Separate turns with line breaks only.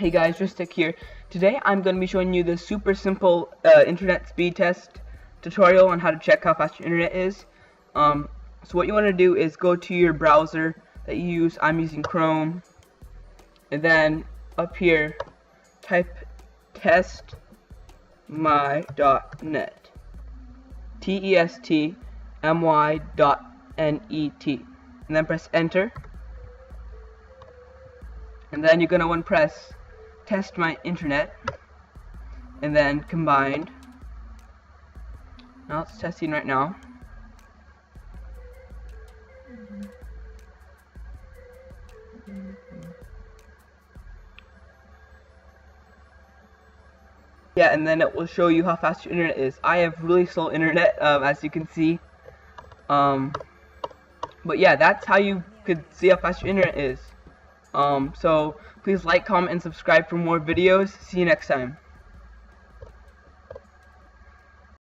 Hey guys, Ristic here. Today I'm going to be showing you the super simple internet speed test tutorial on how to check how fast your internet is. So what you want to do is go to your browser that you use. I'm using Chrome, and then up here type testmy.net, testmy.net, and then press enter. And then you're going to want to press test my internet and then combined. Now it's testing right now. Yeah, and then it will show you how fast your internet is. I have really slow internet, as you can see. But yeah, that's how you could see how fast your internet is. So please like, comment, and subscribe for more videos. See you next time.